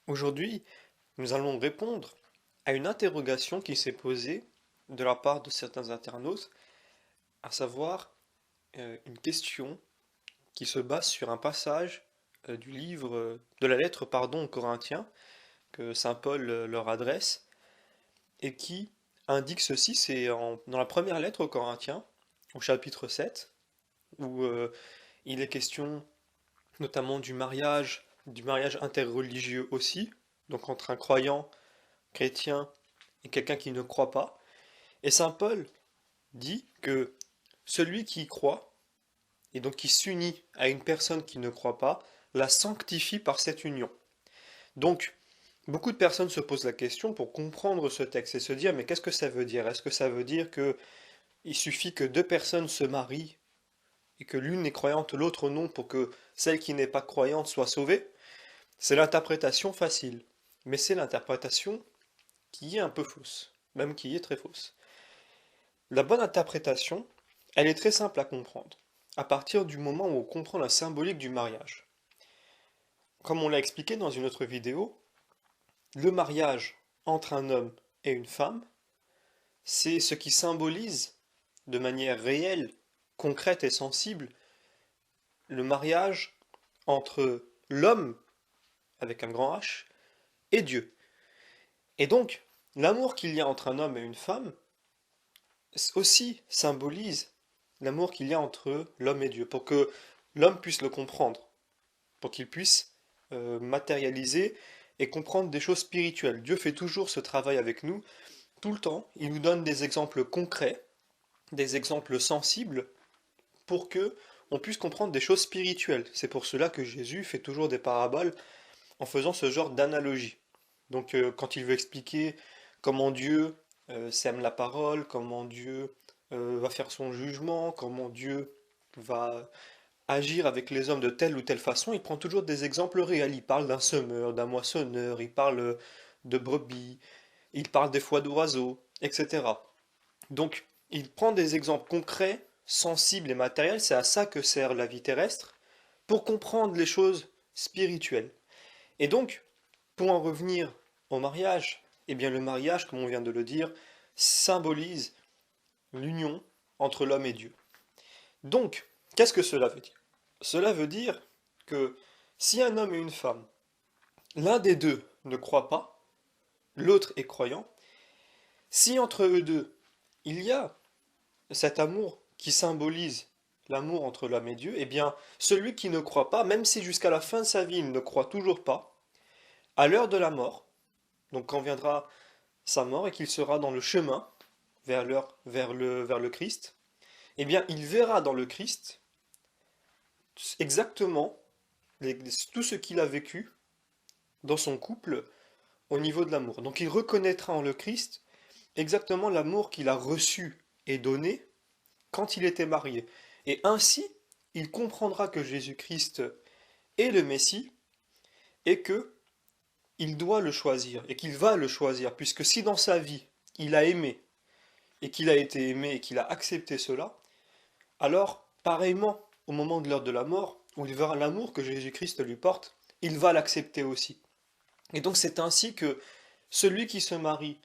Aujourd'hui, nous allons répondre à une interrogation qui s'est posée de la part de certains internautes, à savoir une question qui se base sur un passage du livre, de la lettre, pardon, aux Corinthiens, que saint Paul leur adresse, et qui indique ceci, dans la première lettre aux Corinthiens, au chapitre 7, où il est question notamment du mariage interreligieux aussi, donc entre un croyant chrétien et quelqu'un qui ne croit pas. Et saint Paul dit que celui qui croit, et donc qui s'unit à une personne qui ne croit pas, la sanctifie par cette union. Donc, beaucoup de personnes se posent la question pour comprendre ce texte et se dire, mais qu'est-ce que ça veut dire? Est-ce que ça veut dire que il suffit que deux personnes se marient et que l'une est croyante, l'autre non, pour que celle qui n'est pas croyante soit sauvée? C'est l'interprétation facile. Mais c'est l'interprétation qui est un peu fausse, même qui est très fausse. La bonne interprétation, elle est très simple à comprendre, à partir du moment où on comprend la symbolique du mariage. Comme on l'a expliqué dans une autre vidéo, le mariage entre un homme et une femme, c'est ce qui symbolise de manière réelle, concrète et sensible le mariage entre l'homme, avec un grand H, et Dieu. Et donc, l'amour qu'il y a entre un homme et une femme aussi symbolise l'amour qu'il y a entre l'homme et Dieu, pour que l'homme puisse le comprendre, pour qu'il puisse matérialiser et comprendre des choses spirituelles. Dieu fait toujours ce travail avec nous, tout le temps. Il nous donne des exemples concrets, des exemples sensibles, pour que on puisse comprendre des choses spirituelles. C'est pour cela que Jésus fait toujours des paraboles en faisant ce genre d'analogie. Donc quand il veut expliquer comment Dieu sème la parole, comment Dieu va faire son jugement, comment Dieu va agir avec les hommes de telle ou telle façon, il prend toujours des exemples réels. Il parle d'un semeur, d'un moissonneur, il parle de brebis, il parle des fois d'oiseaux, etc. Donc il prend des exemples concrets, sensibles et matériels, c'est à ça que sert la vie terrestre, pour comprendre les choses spirituelles. Et donc, pour en revenir au mariage, eh bien le mariage, comme on vient de le dire, symbolise l'union entre l'homme et Dieu. Donc, qu'est-ce que cela veut dire? Cela veut dire que si un homme et une femme, l'un des deux ne croit pas, l'autre est croyant, si entre eux deux, il y a cet amour qui symbolise l'amour entre l'homme et Dieu, eh bien, celui qui ne croit pas, même si jusqu'à la fin de sa vie il ne croit toujours pas, à l'heure de la mort, donc quand viendra sa mort et qu'il sera dans le chemin vers le Christ, eh bien, il verra dans le Christ exactement tout ce qu'il a vécu dans son couple au niveau de l'amour. Donc il reconnaîtra en le Christ exactement l'amour qu'il a reçu et donné quand il était marié. Et ainsi, il comprendra que Jésus-Christ est le Messie et que il doit le choisir et qu'il va le choisir, puisque si dans sa vie il a aimé et qu'il a été aimé et qu'il a accepté cela, alors pareillement au moment de l'heure de la mort, où il verra l'amour que Jésus-Christ lui porte, il va l'accepter aussi. Et donc c'est ainsi que celui qui se marie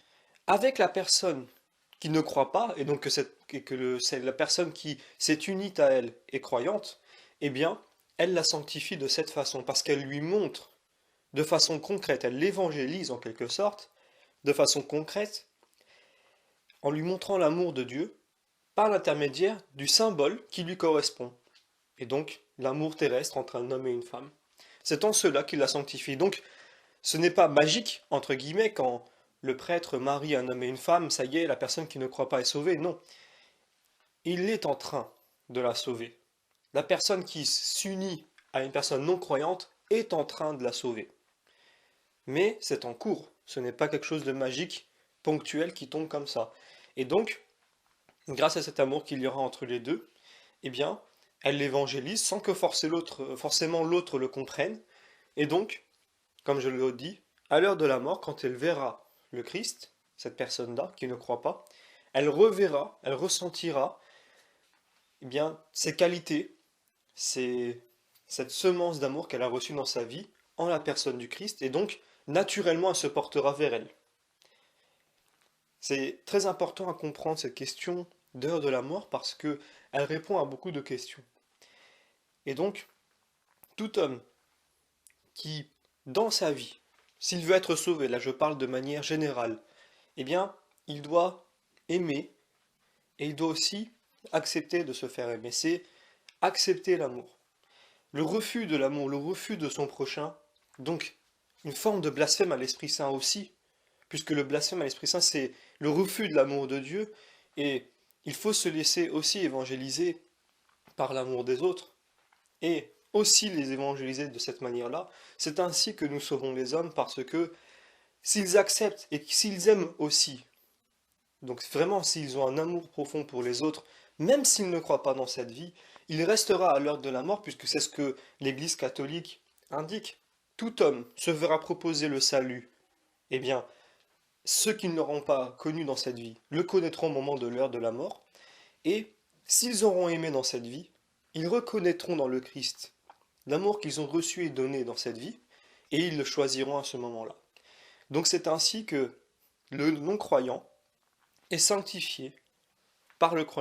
avec la personne qui ne croit pas, et donc c'est la personne qui s'est unie à elle est croyante, eh bien, elle la sanctifie de cette façon, parce qu'elle lui montre de façon concrète, elle l'évangélise en quelque sorte, de façon concrète, en lui montrant l'amour de Dieu par l'intermédiaire du symbole qui lui correspond, et donc l'amour terrestre entre un homme et une femme. C'est en cela qu'il la sanctifie. Donc, ce n'est pas magique, entre guillemets, quand le prêtre marie un homme et une femme, ça y est, la personne qui ne croit pas est sauvée. Non, il est en train de la sauver. La personne qui s'unit à une personne non croyante est en train de la sauver. Mais c'est en cours, ce n'est pas quelque chose de magique, ponctuel, qui tombe comme ça. Et donc, grâce à cet amour qu'il y aura entre les deux, eh bien, elle l'évangélise sans que forcément l'autre le comprenne. Et donc, comme je l'ai dit, à l'heure de la mort, quand elle verra le Christ, cette personne-là qui ne croit pas, elle reverra, elle ressentira eh bien, ses qualités, cette semence d'amour qu'elle a reçue dans sa vie, en la personne du Christ, et donc naturellement elle se portera vers elle. C'est très important à comprendre cette question d'heure de la mort parce que elle répond à beaucoup de questions. Et donc, tout homme qui, dans sa vie, s'il veut être sauvé, là je parle de manière générale, eh bien, il doit aimer et il doit aussi accepter de se faire aimer. C'est accepter l'amour. Le refus de l'amour, le refus de son prochain, donc une forme de blasphème à l'Esprit Saint aussi, puisque le blasphème à l'Esprit Saint, c'est le refus de l'amour de Dieu, et il faut se laisser aussi évangéliser par l'amour des autres, et aussi les évangéliser de cette manière-là. C'est ainsi que nous sauvons les hommes, parce que s'ils acceptent et s'ils aiment aussi, donc vraiment s'ils ont un amour profond pour les autres, même s'ils ne croient pas dans cette vie, il restera à l'heure de la mort, puisque c'est ce que l'Église catholique indique. Tout homme se verra proposer le salut. Eh bien, ceux qui ne l'auront pas connu dans cette vie le connaîtront au moment de l'heure de la mort, et s'ils auront aimé dans cette vie, ils reconnaîtront dans le Christ l'amour qu'ils ont reçu et donné dans cette vie, et ils le choisiront à ce moment-là. Donc c'est ainsi que le non-croyant est sanctifié par le croyant.